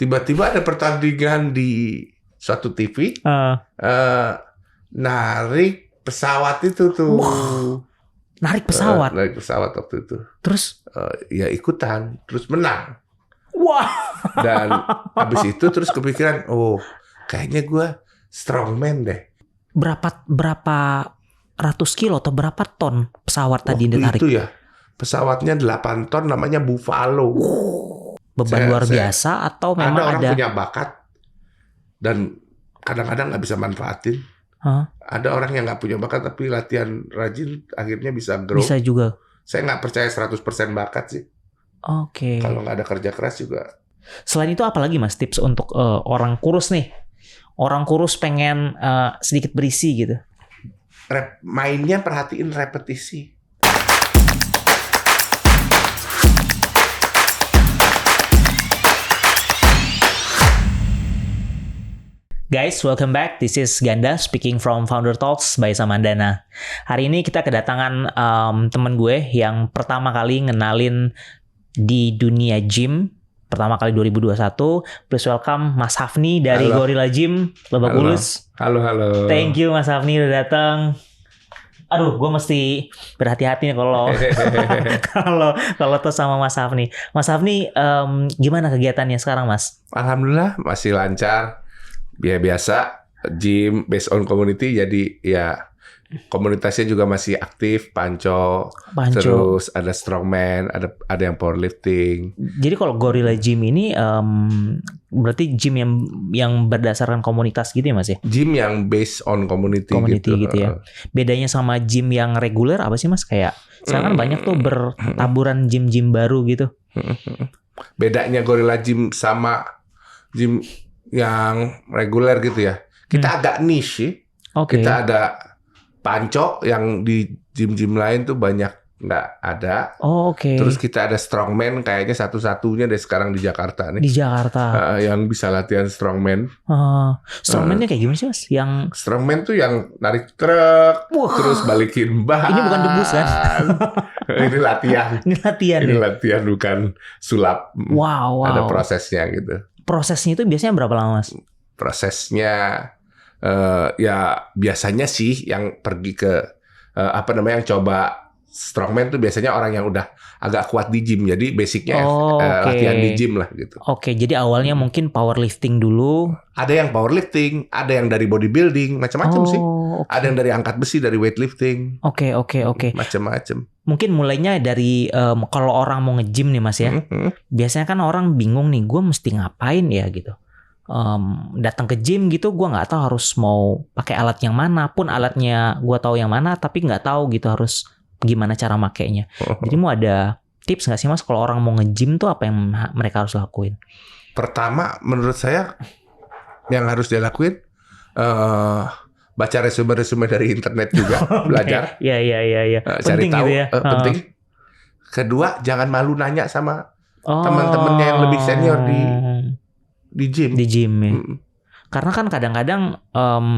tiba-tiba ada pertandingan di suatu TV, narik pesawat itu tuh. Wah, narik pesawat. Narik pesawat waktu itu. Terus? Ya ikutan, terus menang. Wah. Dan habis itu terus kepikiran, kayaknya gue strongman deh. Berapa ratus kilo atau berapa ton pesawat tadi ditarik? Itu ya, pesawatnya 8 ton, namanya Buffalo. Beban luar biasa atau memang ada orang punya bakat dan kadang-kadang nggak bisa manfaatin. Ada orang yang nggak punya bakat tapi latihan rajin akhirnya bisa grow. Bisa juga. Saya nggak percaya 100% bakat sih. Oke. Kalau nggak ada kerja keras juga. Selain itu apa lagi Mas tips untuk orang kurus nih? Orang kurus pengen sedikit berisi gitu. Mainnya perhatiin repetisi. Guys, welcome back. This is Ganda speaking from Founder Talks by Samandana. Hari ini kita kedatangan teman gue yang pertama kali ngenalin di dunia gym. Pertama kali 2021. Please welcome Mas Hafni dari Gorilla Gym, Lebak Bulus. Halo. Thank you Mas Hafni udah datang. Aduh, gue mesti berhati-hati nih kalau tuh sama Mas Hafni. Mas Hafni, gimana kegiatannya sekarang, Mas? Alhamdulillah masih lancar. Ya biasa, gym based on community, jadi ya komunitasnya juga masih aktif, panco. Terus ada strongman, ada yang powerlifting. Jadi kalau Gorilla Gym ini berarti gym yang berdasarkan komunitas gitu ya Mas ya? Gym yang based on community gitu ya. Bedanya sama gym yang reguler apa sih Mas? Kayak sekarang kan banyak tuh bertaburan gym-gym baru gitu. Bedanya Gorilla Gym sama gym yang reguler gitu ya. Kita agak niche sih. Kita ada panco yang di gym-gym lain tuh banyak nggak ada. Terus kita ada strongman, kayaknya satu-satunya deh sekarang di Jakarta nih. Di Jakarta. Yang bisa latihan strongman. Strongman-nya kayak gimana sih Mas? Yang strongman tuh yang narik truk, terus balikin ban. Ini bukan debus kan? Ini latihan. Ini latihan bukan sulap. Wow. Ada prosesnya gitu. Prosesnya itu biasanya berapa lama Mas? Prosesnya ya biasanya sih yang pergi ke yang coba strongman tuh biasanya orang yang udah agak kuat di gym, jadi basicnya latihan di gym lah gitu. Jadi awalnya mungkin powerlifting dulu. Ada yang powerlifting, ada yang dari bodybuilding, macam-macam sih. Ada yang dari angkat besi, dari weightlifting. Oke. Macam-macam. Mungkin mulainya dari kalau orang mau nge-gym nih Mas ya. Biasanya kan orang bingung nih, gue mesti ngapain ya gitu. Datang ke gym gitu, gue nggak tahu harus mau pakai alat yang mana. Pun alatnya gue tahu yang mana, tapi nggak tahu gitu harus gimana cara makainya. Jadi mau ada tips nggak sih Mas kalau orang mau nge-gym tuh apa yang mereka harus lakuin? Pertama, menurut saya yang harus dia lakuin baca resume-resume dari internet juga, belajar. Iya. Cari tahu, gitu ya. Penting. Kedua, jangan malu nanya sama teman-temannya yang lebih senior di gym. Di gym ya. Karena kan kadang-kadang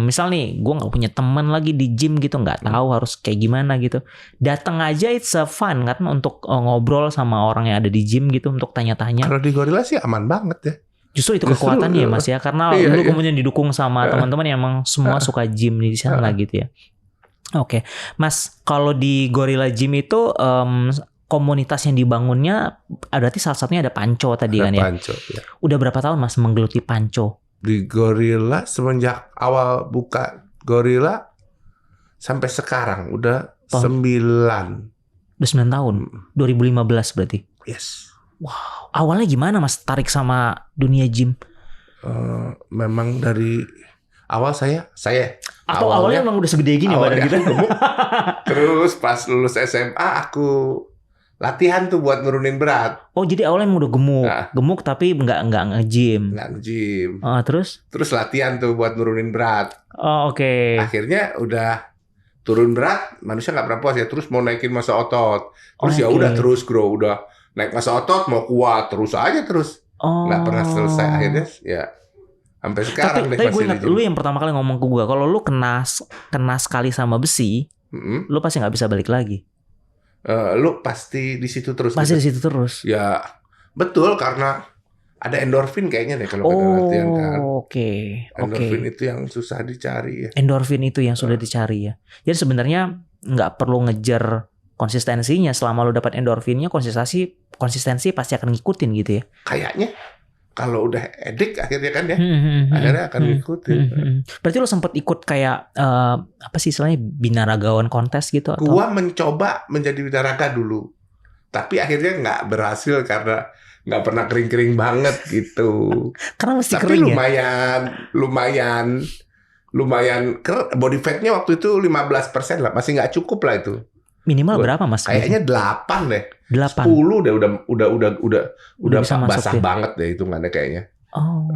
misal nih gue nggak punya teman lagi di gym gitu, nggak tahu harus kayak gimana gitu. Datang aja it's a fun kan untuk ngobrol sama orang yang ada di gym gitu, untuk tanya-tanya. Kalau di Gorilla sih aman banget ya. Justru itu kekuatannya ya Mas ya, karena lu kemudian didukung sama teman-teman yang emang semua suka gym di sana gitu ya. Oke. Mas, kalau di Gorilla Gym itu komunitas yang dibangunnya berarti salah satunya ada panco tadi kan ya? Panco, ya. Udah berapa tahun Mas menggeluti panco? Di Gorilla semenjak awal buka Gorilla sampai sekarang udah 9. Udah 9 tahun? 2015 berarti? Yes. Wow, awalnya gimana Mas tarik sama dunia gym? Memang dari awal saya atau awalnya emang udah segede gini badan gitu. Terus pas lulus SMA aku latihan tuh buat nurunin berat. Jadi awalnya emang udah gemuk tapi nggak nge-gym. Nggak nge-gym. Terus latihan tuh buat nurunin berat. Oke. Akhirnya udah turun berat, manusia nggak pernah puas ya. Terus mau naikin masa otot. Terus ya udah terus grow, udah naik masa otot mau kuat terus aja nggak pernah selesai. Akhirnya ya sampai sekarang. Tapi gue ingat lu yang pertama kali ngomong ke gue, kalau lu kena sekali sama besi, lu pasti nggak bisa balik lagi. Lu pasti di situ terus. Pasti di situ terus. Ya betul, karena ada endorfin kayaknya deh kalau kita latihan kan. Oke. Endorfin itu yang susah dicari ya. Endorfin itu yang sudah dicari ya. Jadi sebenarnya nggak perlu ngejar konsistensinya, selama lu dapat endorfinnya, konsistensi pasti akan ngikutin gitu ya. Kayaknya kalau udah edik akhirnya kan ya, akhirnya akan ngikutin. Berarti lu sempat ikut kayak apa sih istilahnya, binaragawan kontes gitu atau? Gua mencoba menjadi binaraga dulu, tapi akhirnya nggak berhasil karena nggak pernah kering-kering banget gitu. Karena mesti Tapi kering lumayan body fatnya waktu itu 15% lah, masih nggak cukup lah itu. Minimal berapa Mas? Kayaknya 8 deh. 8. 10 deh udah bisa basah masuk, banget deh hitungannya kayaknya. Oh.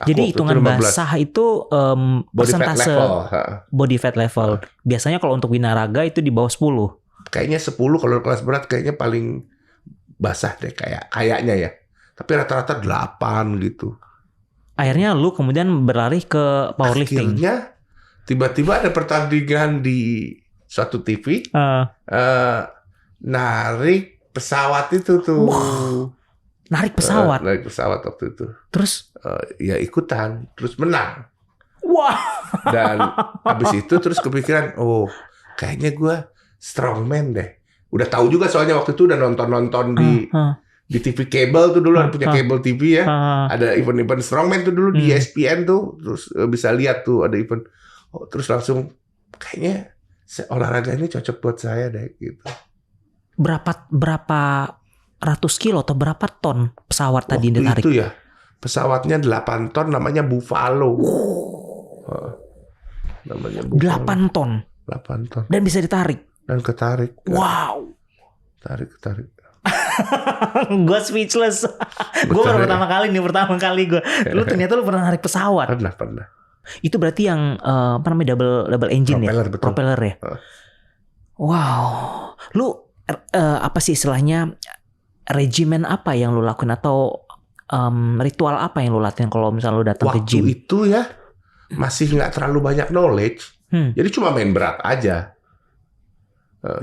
Jadi hitungan basah itu persentase body fat level. Biasanya kalau untuk binaraga itu di bawah 10. Kayaknya 10 kalau kelas berat kayaknya paling basah deh kayaknya ya. Tapi rata-rata 8 gitu. Akhirnya lu kemudian berlari ke powerlifting. Akhirnya tiba-tiba ada pertandingan di suatu TV, narik pesawat itu tuh. Wow, narik pesawat. Narik pesawat waktu itu. Terus? Ya ikutan, terus menang. Wah. Dan habis itu terus kepikiran, oh kayaknya gue strongman deh. Udah tahu juga soalnya waktu itu udah nonton di TV kabel tuh dulu, punya kabel TV ya. Ada event-event strongman tuh dulu di ESPN tuh, terus bisa lihat tuh ada event. Oh, terus langsung kayaknya olahraga ini cocok buat saya deh gitu. Berapa ratus kilo atau berapa ton pesawat tadi yang ditarik? Itu ya pesawatnya 8 ton, namanya Buffalo. Namanya Buffalo. 8 ton. 8 ton. Dan bisa ditarik. Dan ketarik. Wow. Tarik. Gue speechless. Gue baru pertama kali gue. Lu ternyata lu pernah narik pesawat. Pernah. Itu berarti yang apa namanya double engine propeller, ya? Betul. Propeller ya. Wow. Lu apa sih istilahnya, regimen apa yang lu lakuin atau ritual apa yang lu latihan kalau misalnya lu datang ke gym? Waktu itu ya masih nggak terlalu banyak knowledge. Jadi cuma main berat aja.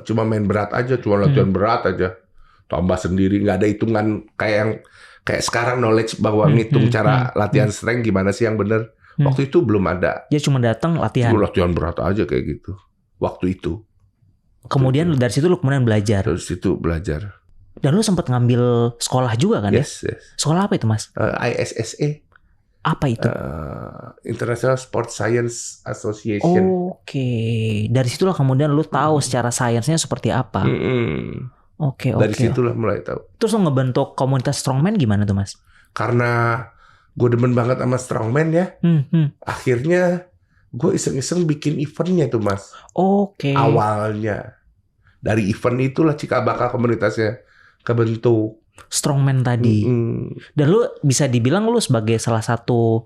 Cuma latihan berat aja. Tambah sendiri, nggak ada hitungan kayak sekarang knowledge bahwa ngitung cara latihan strength gimana sih yang benar. Waktu itu belum ada. Dia cuma datang latihan. Cuma latihan berat aja kayak gitu. Waktu itu. Kemudian dari situ lu kemudian belajar. Terus itu belajar. Dan lu sempat ngambil sekolah juga kan ya? Yes. Sekolah apa itu Mas? ISSA. Apa itu? International Sports Science Association. Oke. Dari situlah kemudian lu tahu secara sainsnya seperti apa. Oke. Dari situlah mulai tahu. Terus lu ngebentuk komunitas strongman gimana tuh Mas? Karena gue demen banget sama strongman ya. Akhirnya gue iseng-iseng bikin eventnya tuh Mas. Oke. Awalnya dari event itulah cikal bakal komunitasnya kebentuk. Strongman tadi. Dan lu bisa dibilang lu sebagai salah satu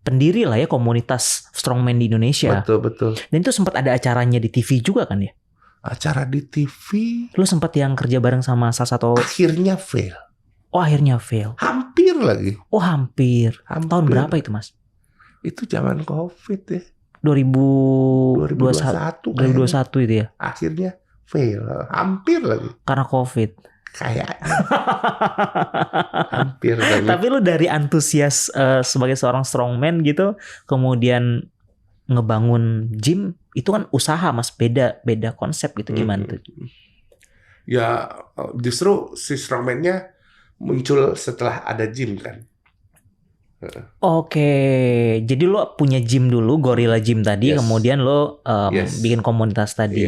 pendiri lah ya komunitas strongman di Indonesia. Betul. Dan itu sempat ada acaranya di TV juga kan ya? Acara di TV. Lu sempat yang kerja bareng sama salah satu. Akhirnya fail. Oh, akhirnya fail. Hampir lagi. Oh, hampir. Tahun berapa itu Mas? Itu zaman COVID ya. 2021 itu ya. Akhirnya fail. Hampir lagi. Karena COVID. Kayaknya. Hampir lagi. Tapi lu dari antusias sebagai seorang strongman gitu, kemudian ngebangun gym, itu kan usaha Mas, beda konsep gitu, gimana tuh? Ya justru si strongman-nya muncul setelah ada gym kan. Oke, jadi lo punya gym dulu, Gorilla Gym tadi, kemudian lo bikin komunitas tadi.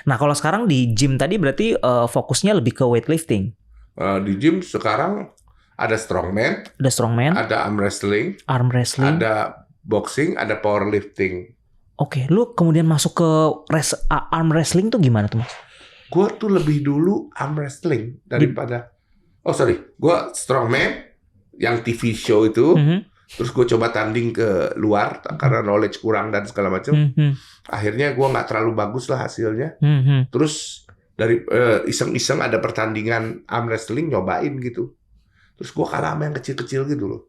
Nah kalau sekarang di gym tadi berarti fokusnya lebih ke weightlifting. Di gym sekarang ada strongman, ada arm wrestling, ada boxing, ada powerlifting. Oke, lo kemudian masuk ke arm wrestling tuh gimana tuh Mas? Gue tuh lebih dulu arm wrestling daripada, gue strongman yang TV show itu, terus gue coba tanding ke luar karena knowledge kurang dan segala macam. Akhirnya gue nggak terlalu bagus lah hasilnya. Terus dari iseng-iseng ada pertandingan arm wrestling, nyobain gitu. Terus gue kalah sama yang kecil-kecil gitu loh.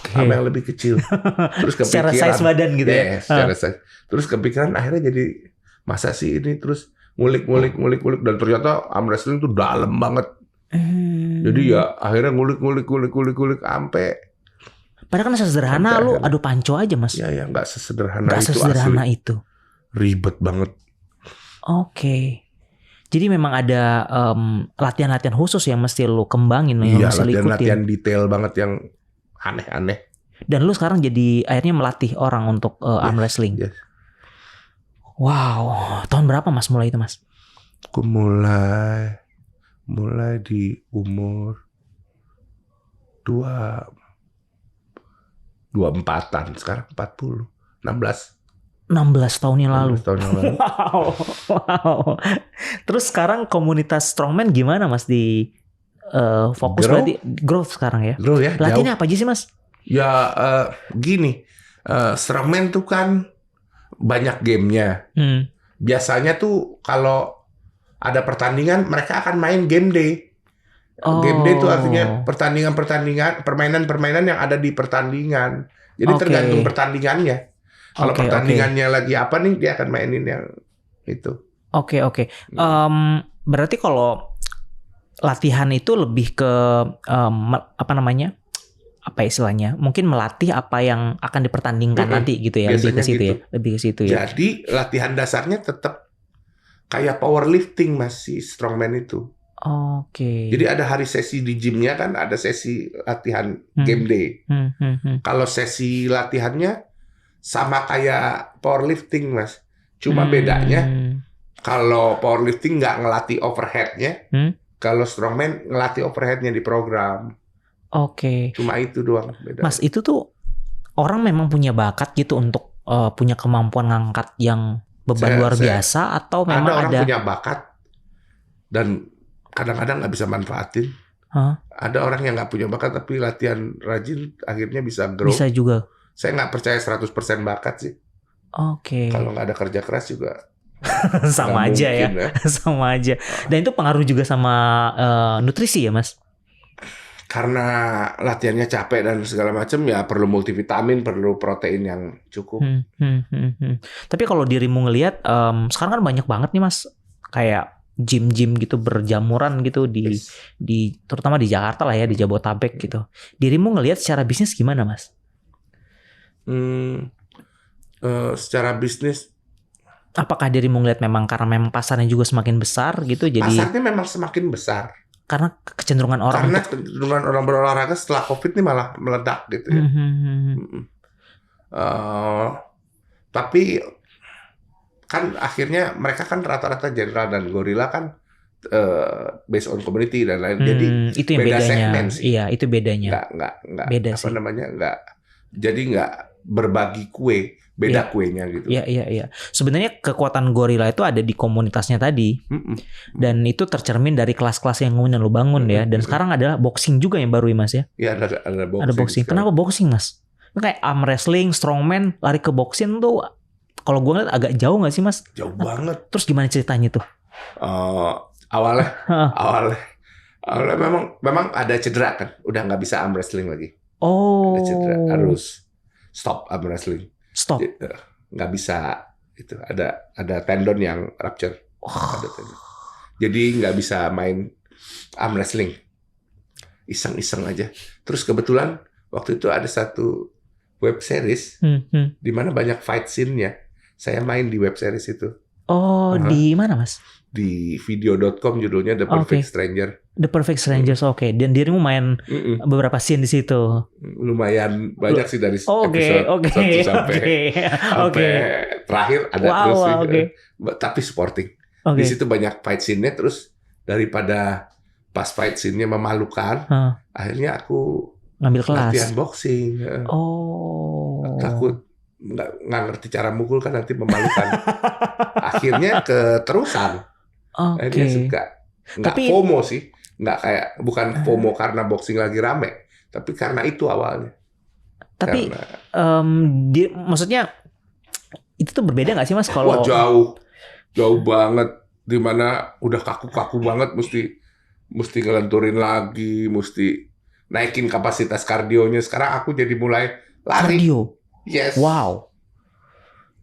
Sama yang lebih kecil. Terus kepikiran, secara size badan gitu ya? Secara size. Terus kepikiran akhirnya jadi masa sih ini, terus ngulik dan ternyata arm wrestling tuh dalam banget. Jadi ya akhirnya ngulik sampai. Padahal kan sederhana, lu adu panco aja mas. Ya nggak sesederhana itu. Sesederhana asli. Itu. Ribet banget. Oke. Jadi memang ada latihan-latihan khusus yang mesti lu kembangin, yang mesti lu ikutin. Latihan detail banget yang aneh-aneh. Dan lu sekarang jadi akhirnya melatih orang untuk arm wrestling. Yes. Wow, tahun berapa mas mulai itu mas? Aku mulai di umur 24-an, sekarang 40, 16 tahun yang lalu. 16 tahun yang lalu. Wow. Terus sekarang komunitas strongman gimana mas di fokus berarti growth sekarang ya? Growth ya. Latihannya apa aja sih mas? Ya gini, strongman tuh kan banyak gamenya. Biasanya tuh kalau ada pertandingan mereka akan main game day. Game day itu artinya permainan-permainan yang ada di pertandingan. Jadi tergantung pertandingannya. Kalau pertandingannya lagi apa nih, dia akan mainin yang itu. Oke. Berarti kalau latihan itu lebih ke apa istilahnya? Mungkin melatih apa yang akan dipertandingkan nanti gitu ya. Lebih ke situ gitu. Lebih ke situ ya. Jadi latihan dasarnya tetap kayak powerlifting masih strongman itu. Oke. Jadi ada hari sesi di gymnya kan, ada sesi latihan game day. Kalau sesi latihannya sama kayak powerlifting mas, cuma bedanya kalau powerlifting nggak ngelatih overheadnya, kalau strongman ngelatih overheadnya di program. Oke. Cuma itu doang bedanya. Mas, itu tuh orang memang punya bakat gitu untuk punya kemampuan ngangkat yang beban luar biasa, atau memang ada orang punya bakat dan kadang-kadang nggak bisa manfaatin. Ada orang yang nggak punya bakat tapi latihan rajin akhirnya bisa grow. Bisa juga. Saya nggak percaya 100% bakat sih. Oke. Kalau nggak ada kerja keras juga sama aja ya. Sama aja. Dan itu pengaruh juga sama nutrisi ya mas? Karena latihannya capek dan segala macam ya perlu multivitamin, perlu protein yang cukup. Tapi kalau dirimu ngelihat sekarang kan banyak banget nih mas, kayak gym-gym gitu berjamuran gitu di terutama di Jakarta lah ya, di Jabotabek gitu. Dirimu ngelihat secara bisnis gimana mas? Secara bisnis, apakah dirimu ngelihat memang karena memang pasarnya juga semakin besar gitu, jadi pasarnya memang semakin besar karena kecenderungan orang kecenderungan orang berolahraga setelah COVID ini malah meledak gitu ya. Tapi kan akhirnya mereka kan rata-rata general dan gorilla kan based on community dan lain. Jadi itu yang beda bedanya. Segmen sih. Iya, itu bedanya. Nggak beda apa sih. namanya, jadi nggak berbagi kue, beda kuenya gitu. Iya. Sebenarnya kekuatan gorilla itu ada di komunitasnya tadi. Dan itu tercermin dari kelas-kelas yang kemudian lo bangun ya. Dan sekarang ada boxing juga yang baru ya mas ya? Iya, ada boxing. Ada boxing. Kenapa boxing mas? Kayak arm wrestling, strongman, lari ke boxing tuh kalau gue ngeliat agak jauh nggak sih mas? Jauh banget. Terus gimana ceritanya tuh? Awalnya memang ada cedera kan, udah nggak bisa arm wrestling lagi. Ada cedera, harus stop arm wrestling. Stop. Nggak bisa itu, ada tendon yang rupture. Ada tendon. Jadi nggak bisa main arm wrestling. Iseng-iseng aja. Terus kebetulan waktu itu ada satu web series di mana banyak fight scene-nya. Saya main di web series itu. Di mana mas? Di video.com judulnya The Perfect Stranger. The Perfect Strangers, oke. Dan dirimu main beberapa scene di situ. Lumayan banyak sih dari episode 1 sampai terakhir ada terus sih. Tapi sporting. Di situ banyak fight scene-nya, terus daripada pas fight scene-nya memalukan, akhirnya aku ngambil kelas latihan boxing. Takut nggak ngerti cara mukul kan nanti memalukan. Akhirnya keterusan. Dia suka. Tapi FOMO sih. Nggak kayak, bukan FOMO karena boxing lagi rame, tapi karena itu awalnya. Tapi maksudnya itu tuh berbeda nggak sih mas kalau? Wah, jauh banget. Dimana udah kaku-kaku banget, mesti ngelenturin lagi, mesti naikin kapasitas kardionya. Sekarang aku jadi mulai lari. Kardio? Yes. Wow.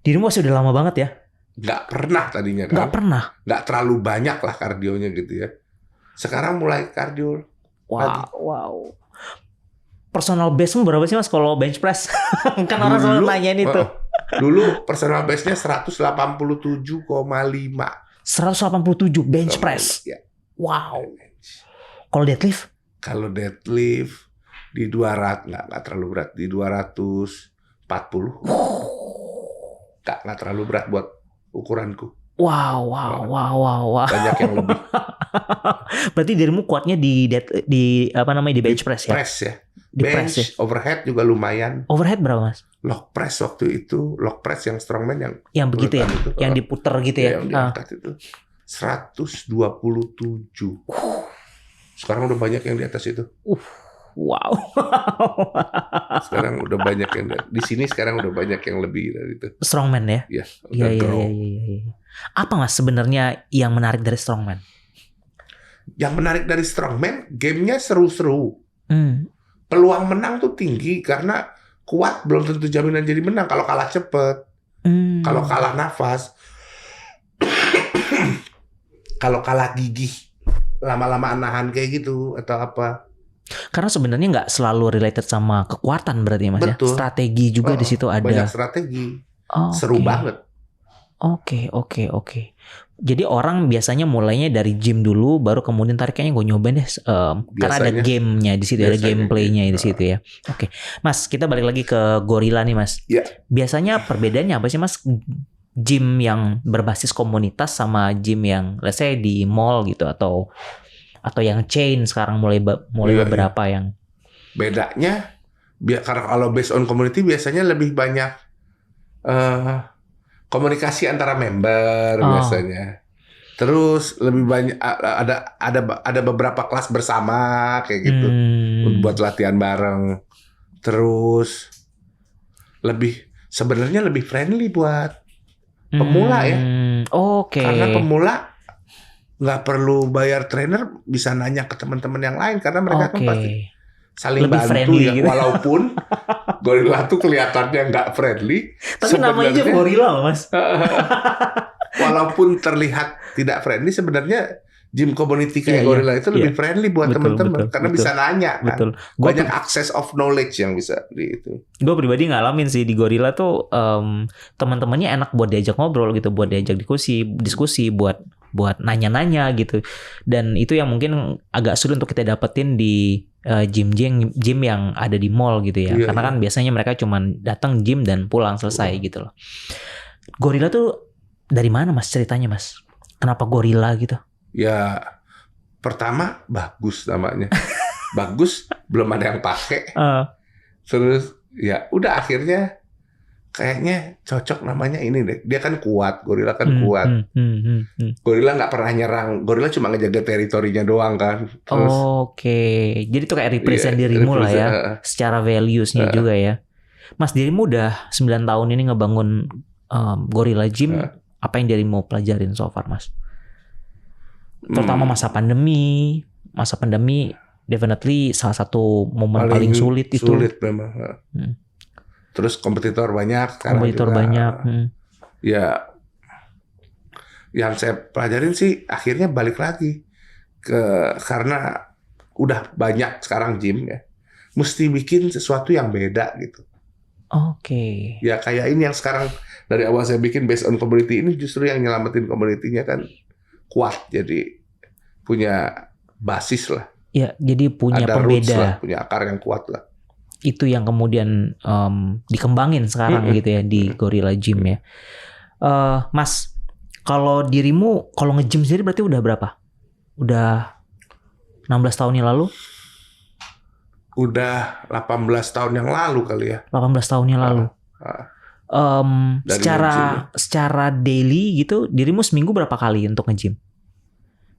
Dirimu sudah lama banget ya? Nggak pernah tadinya kan. Nggak pernah? Nggak terlalu banyak lah kardionya gitu ya. Sekarang mulai kardio. Wow. Personal base-mu berapa sih Mas kalau bench press? Kan orang selalu nanyain itu. Dulu personal base-nya 187,5. 187 bench press. Ya. Wow. Kalau deadlift? Kalau deadlift di 200 nggak terlalu berat, di 240. Nggak terlalu berat buat ukuranku. Wow. Banyak yang lebih. Berarti dirimu kuatnya di apa namanya, di bench press ya? Press ya. Di Bench, press ya? overhead juga lumayan. Overhead berapa Mas? Log press waktu itu, log press yang strongman yang begitu ya, itu, yang diputer gitu ya, yang diangkat itu 127. Sekarang udah banyak yang di atas itu. Wow. Sekarang udah banyak yang di sini, sekarang udah banyak yang lebih dari itu. Strongman ya? Iya. Iya. Apa Mas sebenarnya yang menarik dari strongman? Yang menarik dari strongman, gamenya seru-seru. Peluang menang tuh tinggi karena kuat belum tentu jaminan jadi menang. Kalau kalah cepet, kalau kalah nafas, kalau kalah gigih, lama-lama nahan kayak gitu atau apa. Karena sebenarnya nggak selalu related sama kekuatan berarti Mas. Betul. Ya. Strategi juga di situ ada. Banyak strategi. Seru banget. Oke. Jadi orang biasanya mulainya dari gym dulu, baru kemudian tariknya gue nyobain deh. Karena ada gamenya di situ, ada gameplaynya di situ ya. Oke, Mas, kita balik lagi ke Gorilla nih Mas. Ya. Biasanya perbedaannya apa sih Mas? Gym yang berbasis komunitas sama gym yang, let's say di mall gitu, atau yang chain sekarang mulai beberapa yang. Bedanya, karena kalau based on community biasanya lebih banyak komunikasi antara member biasanya. Terus lebih banyak ada beberapa kelas bersama kayak gitu buat latihan bareng. Terus sebenarnya lebih friendly buat pemula ya. Oke. Karena pemula nggak perlu bayar trainer, bisa nanya ke teman-teman yang lain karena mereka kan pasti saling lebih bantu ya. gitu. Walaupun Gorilla tuh kelihatannya nggak friendly, tapi namanya aja Gorilla loh Mas. Walaupun terlihat tidak friendly, sebenarnya gym community kayak Gorilla itu lebih friendly buat teman-teman karena bisa nanya kan. Banyak access of knowledge yang bisa di itu. Gue pribadi ngalamin sih di Gorilla tuh teman-temannya enak buat diajak ngobrol gitu, buat diajak diskusi buat nanya-nanya gitu. Dan itu yang mungkin agak sulit untuk kita dapetin di gym yang ada di mall gitu ya. Karena kan biasanya mereka cuma datang gym dan pulang selesai gitu loh. Gorilla tuh dari mana Mas ceritanya Mas? Kenapa Gorilla gitu? Ya pertama bagus namanya. Bagus, belum ada yang pakai. Terus ya udah akhirnya kayaknya cocok namanya ini deh. Dia kan kuat, Gorilla kan kuat. Gorilla nggak pernah nyerang. Gorilla cuma ngejaga teritorinya doang kan. Terus, jadi itu kayak represent dirimu lah ya. Secara values-nya juga ya. Mas, dirimu udah 9 tahun ini ngebangun Gorilla Gym. Apa yang dirimu pelajarin so far Mas? Terutama masa pandemi. Masa pandemi definitely salah satu momen paling sulit itu. Sulit memang. Terus kompetitor banyak. Kompetitor banyak. Ya, yang saya pelajarin sih akhirnya balik lagi karena udah banyak sekarang gym ya, mesti bikin sesuatu yang beda gitu. Ya kayak ini yang sekarang dari awal saya bikin based on community ini justru yang nyelamatin community-nya kan kuat, jadi punya basis lah. Ya, jadi punya ada pembeda. Lah, punya akar yang kuat lah. Itu yang kemudian dikembangin sekarang gitu ya di Gorilla Gym ya. Mas, kalau dirimu kalau nge-gym sendiri berarti udah berapa? Udah 16 tahun yang lalu? Udah 18 tahun yang lalu kali ya. 18 tahun yang lalu. Secara daily gitu, dirimu seminggu berapa kali untuk nge-gym?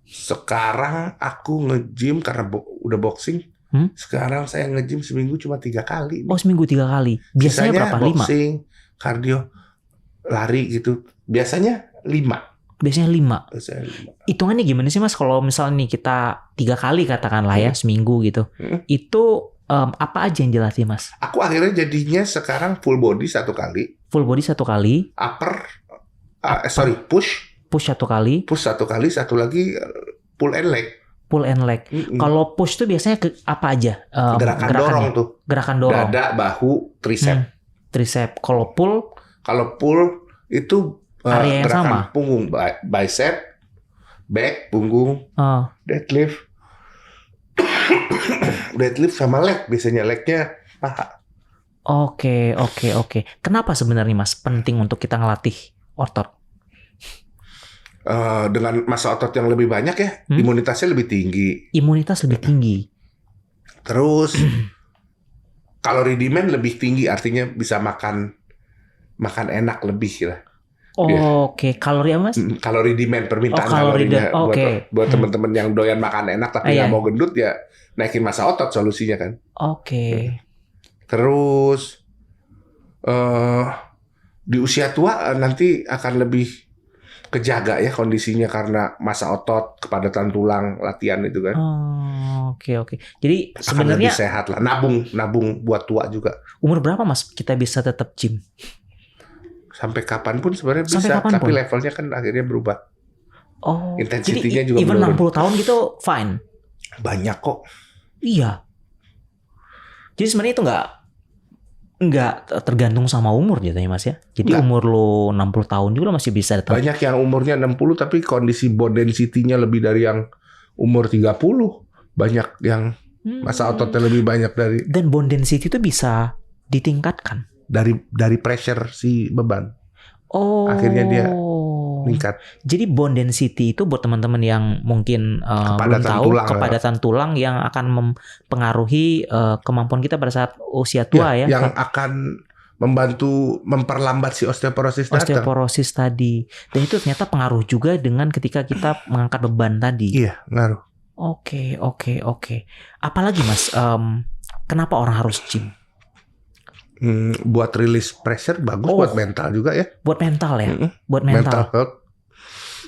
Sekarang aku nge-gym karena udah boxing. Sekarang saya nge-gym seminggu cuma 3 kali. Oh, seminggu 3 kali. Biasanya sisanya berapa? Boxing, kardio, lari gitu. Biasanya 5. Biasanya 5. Hitungannya gimana sih Mas? Kalau misalnya nih kita 3 kali katakanlah ya seminggu gitu. Itu apa aja yang dilatih Mas? Aku akhirnya jadinya sekarang full body 1 kali. Full body 1 kali. Push. Push 1 kali. Push 1 kali, 1 lagi pull and leg. Pull and leg. Kalau push tuh biasanya apa aja? Gerakan dorong tuh. Gerakan dorong. Dada, bahu, tricep. Tricep. Kalau pull itu area yang gerakan sama. Punggung, bicep, back, punggung, deadlift. Deadlift sama leg, biasanya legnya paha. Oke. Kenapa sebenarnya Mas penting untuk kita ngelatih otot? Dengan massa otot yang lebih banyak ya, imunitasnya lebih tinggi. Imunitas lebih tinggi. Terus kalori demand lebih tinggi, artinya bisa makan enak lebih lah. Oke. Kalori apa Mas? Kalori demand, permintaan kalorinya buat teman-teman yang doyan makan enak tapi nggak mau gendut ya naikin massa otot solusinya kan. Oke. Terus di usia tua nanti akan lebih kejaga ya kondisinya karena massa otot, kepadatan tulang, latihan itu kan. Oke. Jadi akan sebenarnya lebih sehat lah, nabung buat tua juga. Umur berapa Mas kita bisa tetap gym? Sampai kapanpun sebenarnya bisa, tapi levelnya kan akhirnya berubah. Intensitinya juga even menurun. 60 tahun gitu fine. Banyak kok. Iya. Jadi sebenarnya itu nggak tergantung sama umur jadinya Mas ya. Jadi umur lo 60 tahun juga masih bisa datang. Banyak yang umurnya 60 tapi kondisi bone density-nya lebih dari yang umur 30. Banyak yang massa ototnya lebih banyak dari. Dan bone density itu bisa ditingkatkan dari pressure si beban. Akhirnya dia meningkat. Jadi bone density itu buat teman-teman yang mungkin belum tahu kepadatan tulang yang akan mempengaruhi kemampuan kita pada saat usia tua ya. Yang akan membantu memperlambat si osteoporosis tadi. Dan itu ternyata pengaruh juga dengan ketika kita mengangkat beban tadi. Iya, ngaruh. Oke. Apalagi Mas, kenapa orang harus gym? Buat rilis pressure bagus, buat mental juga ya. Buat mental ya, buat mental health.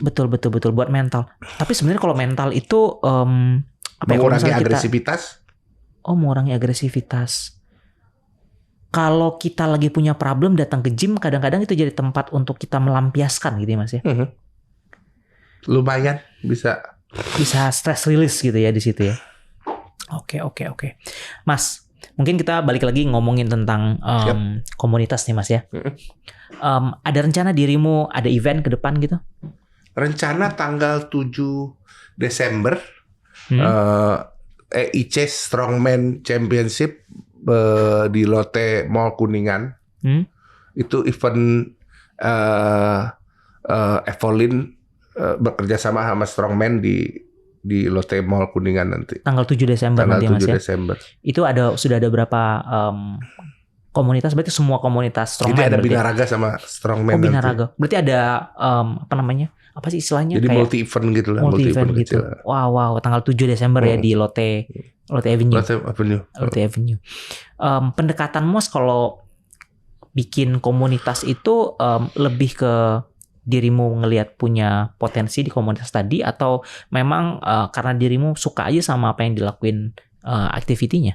Betul buat mental. Tapi sebenarnya kalau mental itu mengurangi agresivitas. Mengurangi agresivitas. Kalau kita lagi punya problem datang ke gym, kadang-kadang itu jadi tempat untuk kita melampiaskan gitu ya Mas ya. Lumayan bisa stress release gitu ya di situ ya. Oke. Mas, mungkin kita balik lagi ngomongin tentang komunitas nih Mas ya. Ada rencana dirimu ada event ke depan gitu? Rencana tanggal 7 Desember EIC Strongman Championship di Lotte Mall Kuningan. Itu event Evolin bekerja sama Strongman di Lotte Mall Kuningan nanti. Tanggal 7 Desember tanggal nanti 7 Mas ya. Desember. Itu sudah ada berapa komunitas? Berarti semua komunitas Strongman. Jadi ada Binaraga sama Strongman nanti. Binaraga. Berarti ada apa namanya? Apa sih istilahnya? Jadi kayak multi event gitu lah. Multi event gitu. Wow. Tanggal 7 Desember ya di Lotte Avenue. Lotte Avenue. Pendekatan Mas kalau bikin komunitas itu lebih ke dirimu ngelihat punya potensi di komunitas tadi atau memang karena dirimu suka aja sama apa yang dilakuin aktivitinya?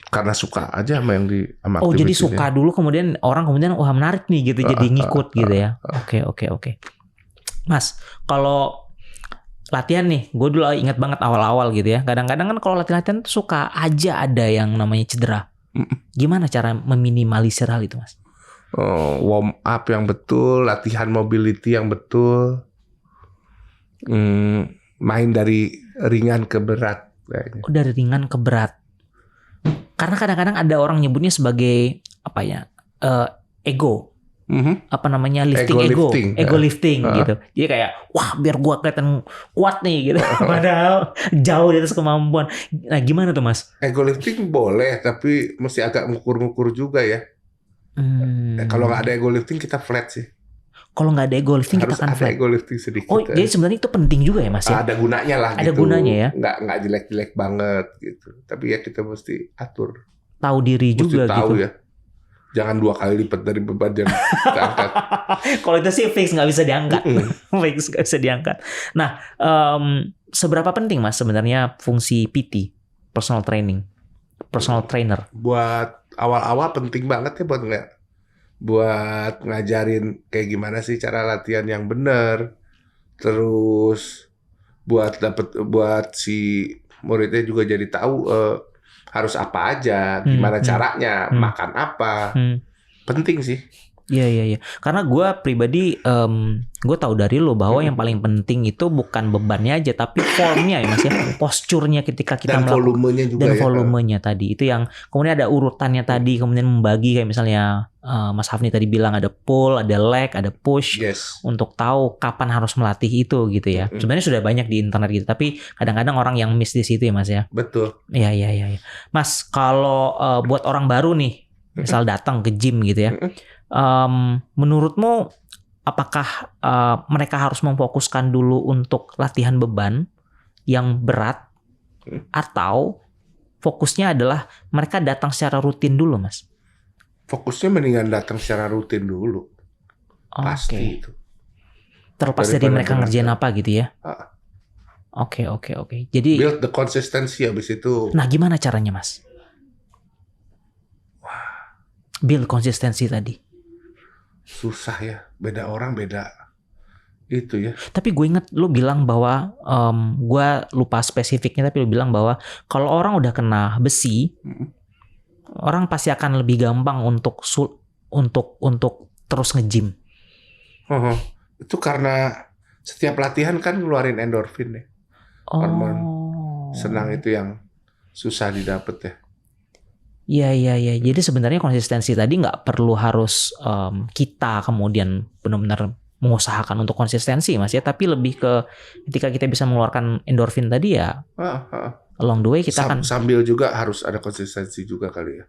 Karena suka aja sama yang sama aktivitinya. Jadi suka dulu kemudian orang wah menarik nih gitu jadi ngikut gitu ya. Oke. Mas, kalau latihan nih, gue dulu ingat banget awal-awal gitu ya. Kadang-kadang kan kalau latihan tuh suka aja ada yang namanya cedera. Gimana cara meminimalisir hal itu Mas? Warm up yang betul, latihan mobility yang betul, main dari ringan ke berat. Dari ringan ke berat. Karena kadang-kadang ada orang nyebutnya sebagai apa ya, ego. Apa namanya ego lifting gitu. Jadi kayak wah biar gua kelihatan kuat nih gitu. Padahal jauh di atas kemampuan. Nah gimana tuh Mas? Ego lifting boleh tapi mesti agak ngukur-ngukur juga ya. Kalau nggak ada ego lifting kita flat sih. Kalau nggak ada ego lifting kita kan flat. Harus ada ego lifting sedikit. Jadi sebenarnya itu penting juga ya Mas ya? Ada gunanya lah. Ada gunanya ya. Nggak jelek-jelek banget gitu. Tapi ya kita mesti atur. Tahu diri juga tahu gitu. Ya. Jangan 2 kali lipat dari beban yang kita angkat. Kalau itu sih fix nggak bisa diangkat. Fix nggak bisa diangkat. Nah, seberapa penting Mas sebenarnya fungsi PT, personal trainer? Buat awal-awal penting banget ya buat ngajarin kayak gimana sih cara latihan yang benar. Terus buat si muridnya juga jadi tahu harus apa aja, gimana caranya, makan apa. Penting sih. Iya. Karena gue pribadi, gue tahu dari lo bahwa yang paling penting itu bukan bebannya aja, tapi formnya ya Mas ya, posturnya ketika kita dan volumenya juga dan ya. volumenya tadi itu yang kemudian ada urutannya tadi, kemudian membagi kayak misalnya Mas Hafni tadi bilang ada pull, ada leg, ada push, untuk tahu kapan harus melatih itu gitu ya. Sebenarnya sudah banyak di internet gitu, tapi kadang-kadang orang yang miss di situ ya Mas ya. Betul. Iya. Mas, kalau buat orang baru nih, misal datang ke gym gitu ya. Menurutmu apakah mereka harus memfokuskan dulu untuk latihan beban yang berat atau fokusnya adalah mereka datang secara rutin dulu, Mas? Fokusnya mendingan datang secara rutin dulu. Pasti itu. Terlepas dari mereka ngerjain apa gitu ya? Oke. Jadi build the consistency habis itu. Nah, gimana caranya, Mas? Build konsistensi tadi. Susah ya, beda orang beda itu ya. Tapi gue inget lu bilang bahwa gue lupa spesifiknya, tapi lu bilang bahwa kalau orang udah kena besi, orang pasti akan lebih gampang untuk terus nge-gym. Itu karena setiap latihan kan ngeluarin endorfin ya. Hormon senang itu yang susah didapat ya. Iya. Jadi sebenarnya konsistensi tadi nggak perlu harus kita kemudian benar-benar mengusahakan untuk konsistensi, Mas ya. Tapi lebih ke ketika kita bisa mengeluarkan endorfin tadi ya, along the way kita kan sambil juga harus ada konsistensi juga kali ya.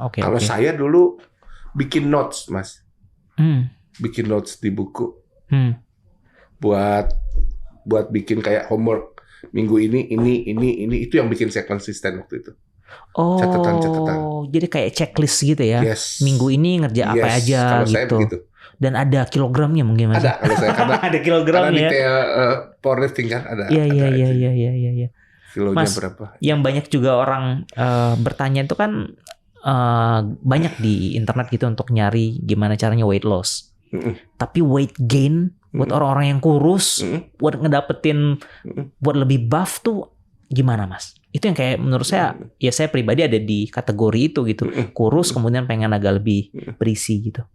Oke. Kalau saya dulu bikin notes, Mas. Bikin notes di buku. Buat bikin kayak homework minggu ini itu yang bikin saya konsisten waktu itu. Catatan. Jadi kayak checklist gitu ya. Minggu ini ngerja apa aja kalau gitu. Saya begitu. Dan ada kilogramnya mungkin Mas. Ada kalau saya karena ada kilogramnya. Karena detail powerlifting kan ada. Iya. Kilonya Mas, berapa? Yang banyak juga orang bertanya itu kan banyak di internet gitu untuk nyari gimana caranya weight loss. Tapi weight gain buat orang-orang yang kurus, buat ngedapetin buat lebih buff tuh gimana Mas? Itu yang kayak menurut saya, ya saya pribadi ada di kategori itu gitu. Kurus kemudian pengen agak lebih berisi gitu.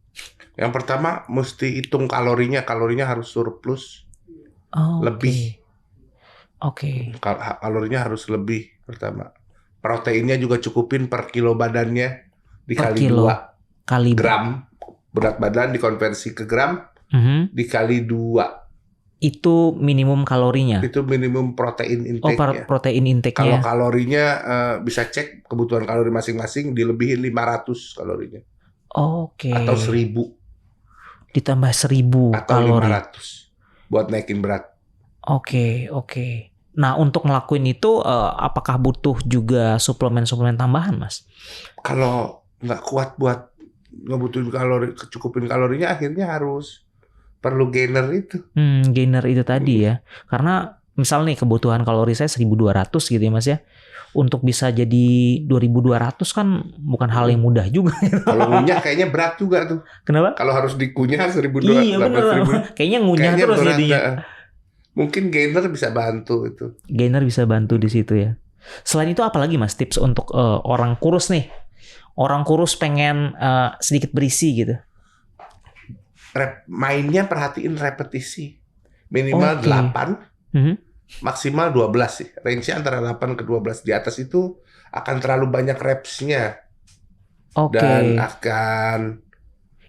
Yang pertama mesti hitung kalorinya harus surplus. Lebih. Oke. Kalorinya harus lebih pertama. Proteinnya juga cukupin per kilo badannya dikali 2 gram. Berat badan dikonversi ke gram dikali 2. Itu minimum kalorinya? Itu minimum protein intake-nya. Protein intake-nya. Kalau kalorinya bisa cek kebutuhan kalori masing-masing dilebihin 500 kalorinya. Oke. Atau 1000. Ditambah 1000 atau kalori. 500 buat naikin berat. Oke. Nah, untuk ngelakuin itu apakah butuh juga suplemen-suplemen tambahan, Mas? Kalau nggak kuat buat ngebutuhin kalori, cukupin kalorinya, akhirnya harus perlu gainer itu. Gainer itu tadi ya. Karena misal nih kebutuhan kalori saya 1200 gitu ya Mas ya. Untuk bisa jadi 2200 kan bukan hal yang mudah juga. Kalau ngunyah kayaknya berat juga tuh. Kenapa? Kalau harus dikunyah 1200. Iya benar. Kayaknya ngunyah terus berat, jadinya. Mungkin gainer bisa bantu itu. Gainer bisa bantu di situ ya. Selain itu apa lagi Mas tips untuk orang kurus nih? Orang kurus pengen sedikit berisi gitu. Mainnya perhatiin repetisi. Minimal 8, maksimal 12 sih. Range-nya antara 8 ke 12. Di atas itu akan terlalu banyak reps-nya. Dan akan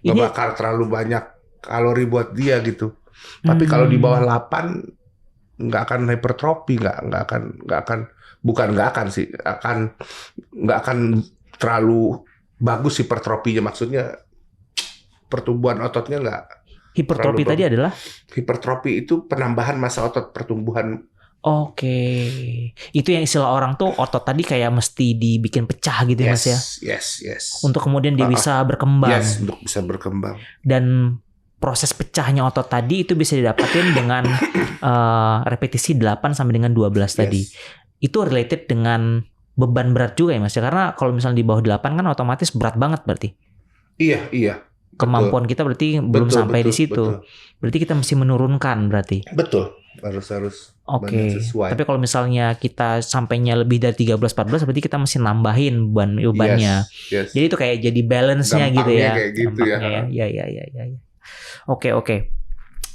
ngebakar terlalu banyak kalori buat dia gitu. Tapi kalau di bawah 8 nggak akan hipertrofi, nggak akan terlalu bagus hipertrofinya. Maksudnya pertumbuhan ototnya nggak. Hipertrofi tadi adalah? Hipertrofi itu penambahan massa otot pertumbuhan. Oke. Itu yang istilah orang tuh otot tadi kayak mesti dibikin pecah gitu ya Mas ya? Yes. Untuk kemudian dia bisa berkembang. Yes, untuk bisa berkembang. Dan proses pecahnya otot tadi itu bisa didapatin dengan repetisi 8 sampai dengan 12 tadi. Itu related dengan beban berat juga ya Mas ya? Karena kalau misalnya di bawah 8 kan otomatis berat banget berarti. Iya. Kemampuan kita berarti belum sampai di situ. Betul. Berarti kita mesti menurunkan berarti. Betul. harus Oke. sesuai. Tapi kalau misalnya kita sampainya lebih dari 13-14 berarti kita mesti nambahin bebannya. Yes. Jadi itu kayak jadi balance-nya gitu Gampangnya ya. kayak gitu Gampangnya ya. Ya. Oke.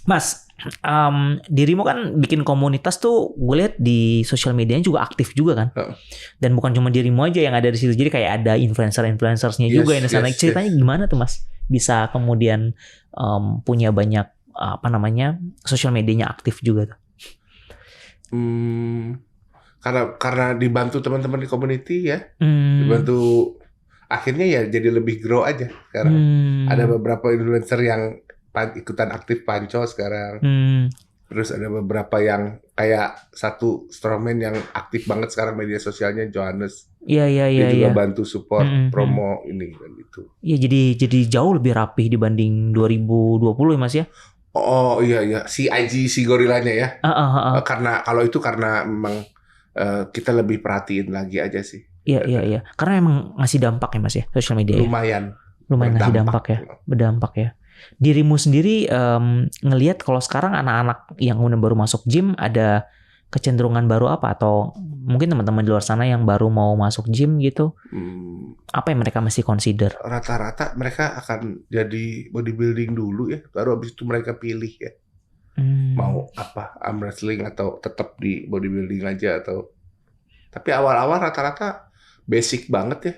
Mas, dirimu kan bikin komunitas tuh gue lihat di sosial medianya juga aktif juga kan. Dan bukan cuma dirimu aja yang ada di situ. Jadi kayak ada influencersnya juga yang di sana. Ceritanya gimana tuh Mas? Bisa kemudian punya banyak sosial medianya aktif juga tuh. Karena dibantu teman-teman di community ya, dibantu akhirnya ya jadi lebih grow aja sekarang. Ada beberapa influencer yang ikutan aktif Panco sekarang. Terus ada beberapa yang kayak satu strongman yang aktif banget sekarang media sosialnya, Johannes. Dia juga bantu support promo ini dan itu. Iya, jadi jauh lebih rapih dibanding 2020 ya Mas ya. Oh iya si gorilanya ya. Karena kalau itu karena memang kita lebih perhatiin lagi aja sih. Iya. Karena emang ngasih dampak ya Mas ya sosial media. Lumayan ngasih dampak ya. Berdampak ya. Dirimu sendiri ngelihat kalau sekarang anak-anak yang baru masuk gym ada kecenderungan baru apa, atau mungkin teman-teman di luar sana yang baru mau masuk gym gitu, apa yang mereka mesti consider? Rata-rata mereka akan jadi bodybuilding dulu ya, baru habis itu mereka pilih ya mau apa, arm wrestling atau tetap di bodybuilding aja atau. Tapi awal-awal rata-rata basic banget ya,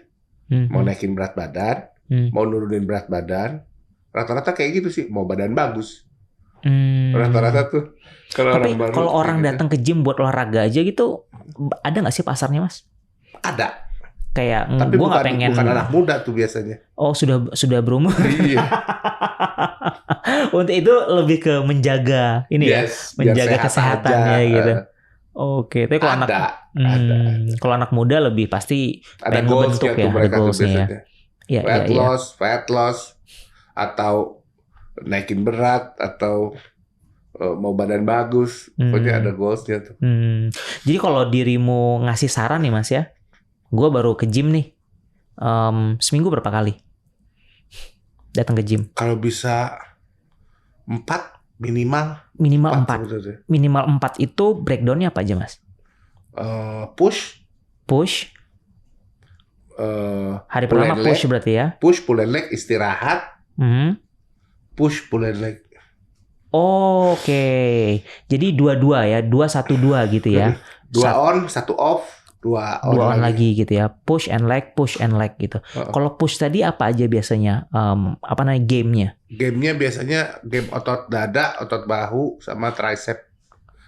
mau naikin berat badan, mau nurunin berat badan, rata-rata kayak gitu sih, mau badan bagus. Rata-rata tuh. Tapi kalau orang datang ke gym buat olahraga aja gitu, ada nggak sih pasarnya Mas? Ada. Kayak tapi gue nggak pengen. Bukan anak muda tuh biasanya. Oh sudah berumur. Iya. Untuk itu lebih ke menjaga ini menjaga kesehatannya aja. Gitu. Oke, tapi kalau ada. Kalau anak muda lebih pasti ada goalsnya tuh mereka tuh biasanya. Ya. Fat loss, atau naikin berat, atau mau badan bagus, pokoknya ada goalsnya tuh. Jadi kalau dirimu ngasih saran nih Mas ya, gue baru ke gym nih, seminggu berapa kali datang ke gym? Kalau bisa 4 minimal 4. Minimal 4 itu breakdownnya apa aja Mas? Push. Hari pertama push berarti ya? Push, pull and leg, istirahat. Push, pull and leg. Oke. Jadi 2-2 ya, 2-1-2 gitu ya. 2 on, 1 off, 2 on lagi gitu ya. Push and leg gitu. Kalau push tadi apa aja biasanya? Gamenya? Gamenya biasanya game otot dada, otot bahu, sama tricep.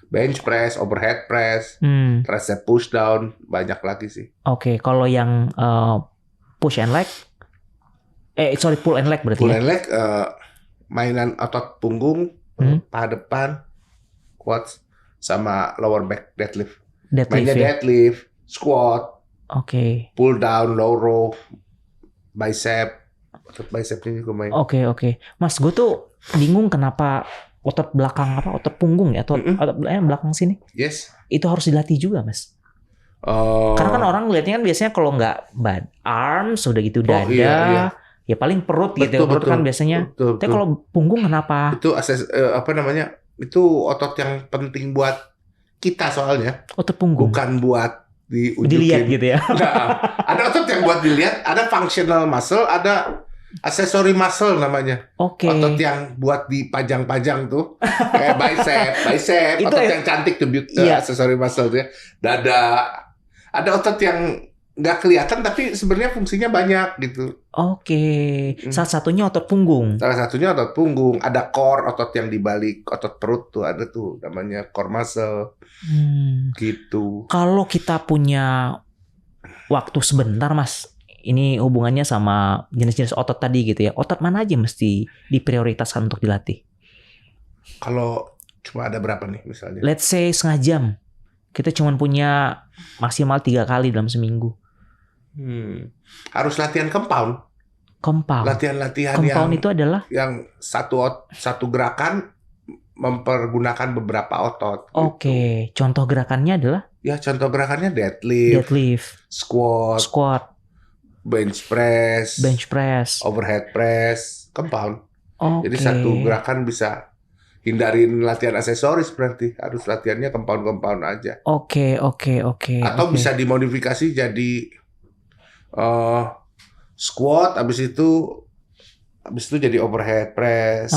Bench press, overhead press, tricep push down, banyak lagi sih. Oke, kalau yang push and leg, pull and leg berarti pull and leg, mainan otot punggung, paha depan, quads, sama lower back deadlift. Mainnya deadlift, squat, pull down, low row, bicep ini gue main. Oke. Mas, gue tuh bingung kenapa otot belakang otot punggung ya, atau otot belakang sini. Yes. Itu harus dilatih juga Mas. Karena kan orang ngeliatnya kan biasanya kalau nggak arms udah gitu dada. Iya. Ya paling perut gitu. Perut kan biasanya. Tapi kalau punggung kenapa? Itu itu otot yang penting buat kita soalnya. Otot punggung. Bukan buat dilihat gitu ya. Nah, ada otot yang buat dilihat, ada functional muscle, ada accessory muscle namanya. Otot yang buat dipajang-pajang tuh. Kayak bicep, otot yang cantik tuh, accessory muscle tuh ya. Dada. Ada otot yang nggak kelihatan tapi sebenarnya fungsinya banyak gitu. Salah satunya otot punggung. Ada core, otot yang dibalik otot perut tuh ada tuh namanya core muscle. Gitu. Kalau kita punya waktu sebentar Mas, ini hubungannya sama jenis-jenis otot tadi gitu ya. Otot mana aja mesti diprioritaskan untuk dilatih? Kalau cuma ada berapa nih misalnya? Let's say setengah jam. Kita cuma punya maksimal 3 kali dalam seminggu. Harus latihan compound. Latihan-latihan compound itu adalah yang satu gerakan mempergunakan beberapa otot. Oke. Contoh gerakannya adalah? Ya, contoh gerakannya deadlift, squat, bench press, overhead press, compound. Jadi satu gerakan bisa hindarin latihan aksesoris, berarti harus latihannya compound aja. Oke. Atau bisa dimodifikasi jadi squat, habis itu jadi overhead press.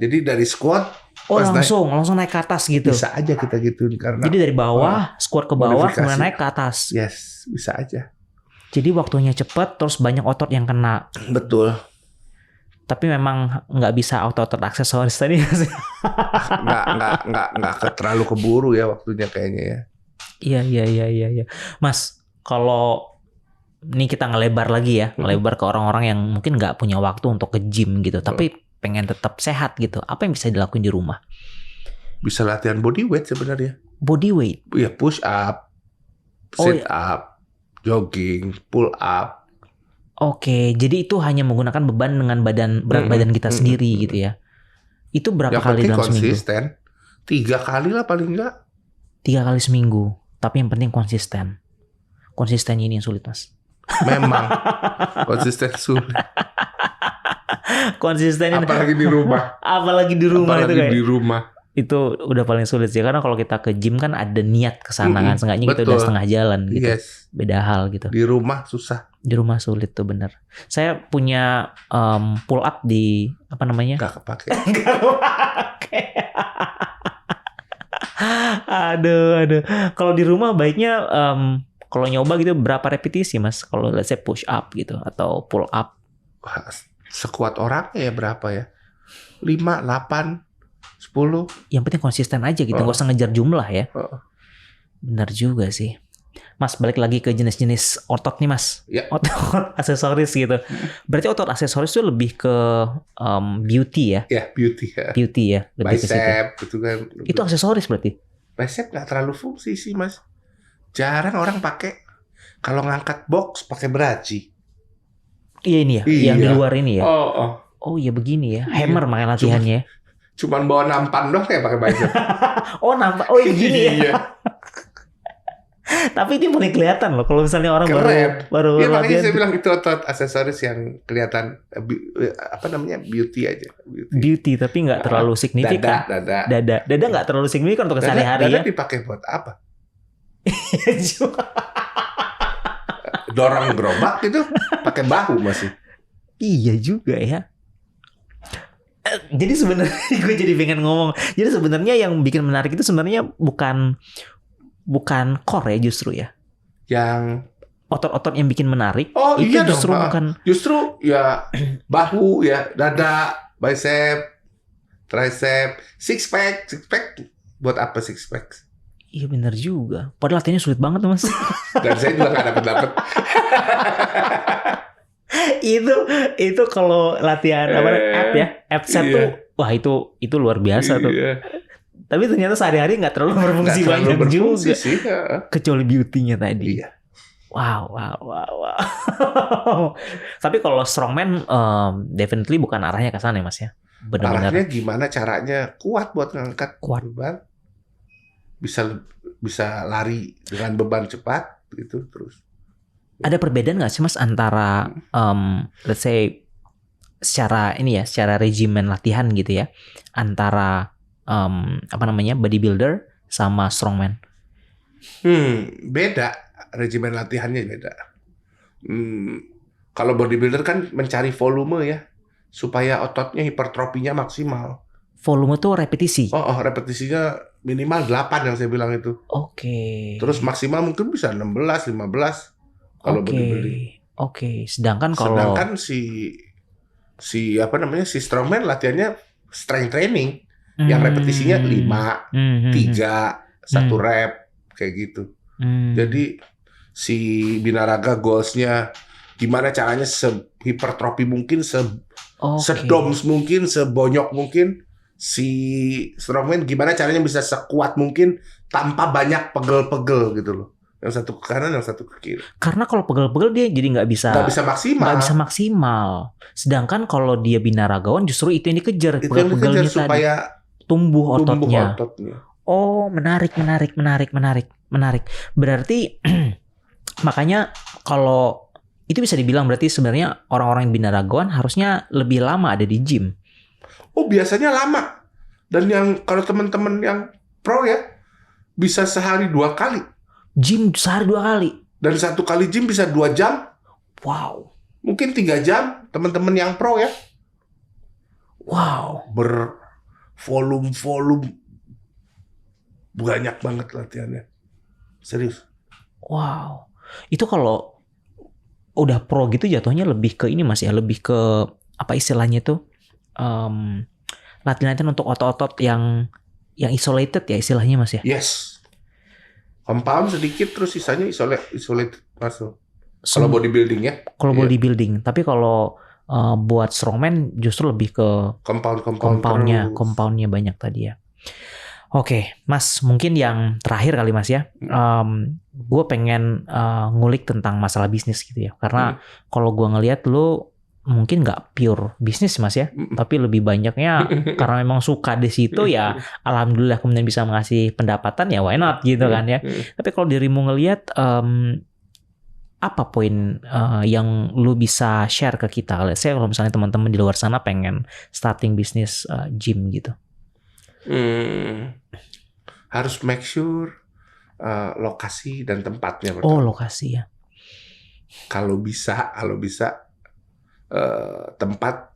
Jadi dari squat langsung naik ke atas gitu. Bisa aja kita gituin karena. Jadi dari bawah squat ke bawah kemudian naik ke atas. Yes, bisa aja. Jadi waktunya cepat, terus banyak otot yang kena. Betul. Tapi memang nggak bisa otot aksesoris tadi. nggak terlalu keburu ya waktunya kayaknya ya. Iya. Mas, kalau ini kita ngelebar lagi ya, ngelebar ke orang-orang yang mungkin nggak punya waktu untuk ke gym gitu, tapi pengen tetap sehat gitu. Apa yang bisa dilakuin di rumah? Bisa latihan body weight sebenarnya. Body weight? Iya, push up, sit up, jogging, pull up. Oke, jadi itu hanya menggunakan beban dengan berat badan kita sendiri gitu ya. Itu berapa kali dalam seminggu? Konsisten. 3 kali lah paling enggak. 3 kali seminggu. Tapi yang penting konsisten. Konsistennya ini yang sulit, Mas. Memang. Konsisten sulit. Konsistennya. Apalagi di rumah. Apalagi di rumah itu kayak. Di rumah. Itu udah paling sulit sih, karena kalau kita ke gym kan ada niat kesana kan, seenggaknya kita udah setengah jalan gitu. Yes. Beda hal gitu. Di rumah susah. Di rumah sulit tuh bener. Saya punya pull up di apa namanya? Gak kepake. Aduh. Kalau di rumah baiknya kalau nyoba gitu berapa repetisi, Mas? Kalau let's say push up gitu atau pull up. Sekuat orang ya berapa ya? 5, 8, 10. Yang penting konsisten aja gitu, nggak usah ngejar jumlah ya. Benar juga sih. Mas, balik lagi ke jenis-jenis otot nih, Mas. Ya. Otot aksesoris gitu. Berarti otot aksesoris itu lebih ke beauty ya? Ya, beauty ya. Beauty ya, lebih ke situ. Bicep gitu kan. Itu aksesoris berarti? Bicep nggak terlalu fungsi sih, Mas. Jarang orang pakai. Kalau ngangkat box pakai beraci. Iya ini ya, yang di luar ini ya. Oh iya begini ya, hammer makanya latihannya. Cuman bawa nampan doang kayak pakai bicep. Nampak. Oh gini ya. Tapi ini paling kelihatan loh kalau misalnya orang baru ya, makanya latihan. saya bilang itu otot aksesoris yang kelihatan beauty aja. Beauty tapi nggak terlalu signifikan. Dada nggak terlalu signifikan untuk sehari-hari ya. Dada dipakai buat apa? Dorong gerobak itu pakai bahu masih. Iya juga ya. Jadi sebenarnya gue jadi pengen ngomong. Jadi sebenarnya yang bikin menarik itu sebenarnya bukan core ya justru ya. Yang otot-otot yang bikin menarik. Oh itu iya justru dong. Bukan. Justru ya bahu ya, dada, bicep, tricep, six pack. Buat apa six pack? Iya benar juga. Padahal latihannya sulit banget tuh, Mas. Dan saya juga nggak dapet. itu kalau latihan ab set tuh, wah itu luar biasa tuh. Tapi ternyata sehari-hari nggak terlalu berfungsi banyak juga. Sih, kecuali beauty-nya tadi. Iya. Wow. Tapi kalau strongman definitely bukan arahnya ke sana ya, Mas ya. Benar-benar. Arahnya gimana caranya kuat buat ngangkat beban. Bisa lari dengan beban cepat gitu terus. Ada perbedaan nggak sih, Mas, antara let's say secara regimen latihan gitu ya, antara bodybuilder sama strongman? Beda, regimen latihannya beda. Kalau bodybuilder kan mencari volume ya, supaya ototnya hipertrofinya maksimal. Volume tuh repetisi? Repetisinya minimal 8 yang saya bilang itu. Oke. Terus maksimal mungkin bisa 16, 15 kalau bodybuilding. Oke. Sedangkan si strongman latihannya strength training yang repetisinya 5, 3, 1 rep kayak gitu. Jadi si binaraga goalsnya gimana caranya sehipertrofi mungkin, sedoms mungkin, sebonyok mungkin. Si strongman gimana caranya bisa sekuat mungkin tanpa banyak pegel-pegel gitu loh. Yang satu ke kanan, yang satu ke kiri. Karena kalau pegel-pegel dia jadi nggak bisa maksimal. Sedangkan kalau dia binaragawan justru itu yang dikejar. Itu yang dikejar supaya tumbuh ototnya. Oh, menarik. Berarti makanya kalau itu bisa dibilang berarti sebenarnya orang-orang yang binaragawan harusnya lebih lama ada di gym. Oh, biasanya lama. Dan yang kalau teman-teman yang pro ya, bisa sehari 2 kali. Gym sehari 2 kali. Dan 1 kali gym bisa 2 jam. Wow. Mungkin 3 jam, teman-teman yang pro ya. Wow. Bervolume banyak banget latihannya. Serius. Wow. Itu kalau udah pro gitu jatuhnya lebih ke ini Mas ya, lebih ke apa istilahnya tuh? Latihan untuk otot-otot yang isolated ya istilahnya Mas ya. Yes. Compound sedikit terus sisanya isolated masuk. Kalau bodybuilding ya. Kalau bodybuilding, tapi kalau buat strongman justru lebih ke compoundnya banyak tadi ya. Oke, Mas, mungkin yang terakhir kali Mas ya. Gue pengen ngulik tentang masalah bisnis gitu ya. Karena kalau gue ngelihat lu mungkin nggak pure bisnis Mas ya, tapi lebih banyaknya karena memang suka di situ ya. Alhamdulillah kemudian bisa mengasih pendapatan ya, why not gitu kan ya. Tapi kalau dirimu ngelihat apa poin yang lu bisa share ke kita? Saya kalau misalnya teman-teman di luar sana pengen starting bisnis gym gitu. Harus make sure lokasi dan tempatnya. Oh, lokasi ya. Kalau bisa tempat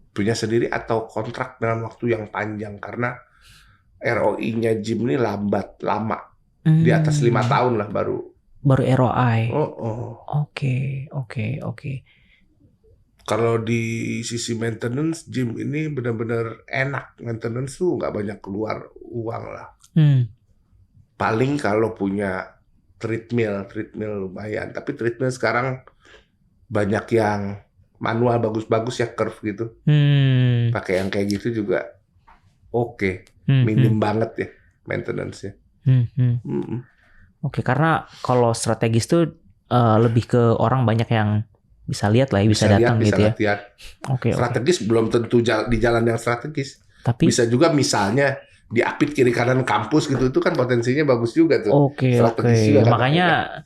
punya sendiri atau kontrak dalam waktu yang panjang, karena ROI-nya gym ini lama. Di atas 5 tahun lah baru ROI. Oke. Kalau di sisi maintenance, gym ini benar-benar enak. Maintenance tuh nggak banyak keluar uang lah. Paling kalau punya treadmill lumayan. Tapi treadmill sekarang banyak yang manual bagus-bagus ya, curve gitu. Pakai yang kayak gitu juga oke. Minim banget ya maintenance-nya. Oke, karena kalau strategis tuh lebih ke orang banyak yang bisa lihat lah, bisa datang gitu ya. Oke. Strategis belum tentu di jalan yang strategis. Tapi bisa juga misalnya di apit kiri kanan kampus gitu, itu kan potensinya bagus juga tuh. Oke. Makanya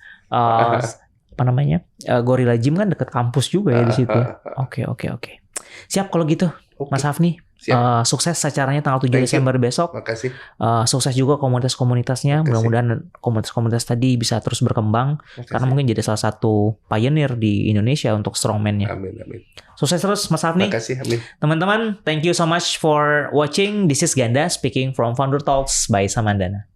apa namanya? Gorilla Gym kan deket kampus juga ya di situ. Oke. Siap kalau gitu, Mas Hafni. Sukses acaranya tanggal 7 Desember besok. Makasih. Sukses juga komunitas-komunitasnya. Mudah-mudahan komunitas-komunitas tadi bisa terus berkembang. Karena mungkin jadi salah satu pioneer di Indonesia untuk strongman-nya. Amin. Sukses terus Mas Hafni. Makasih, amin. Teman-teman, thank you so much for watching. This is Ganda speaking from Founder Talks by Samandana.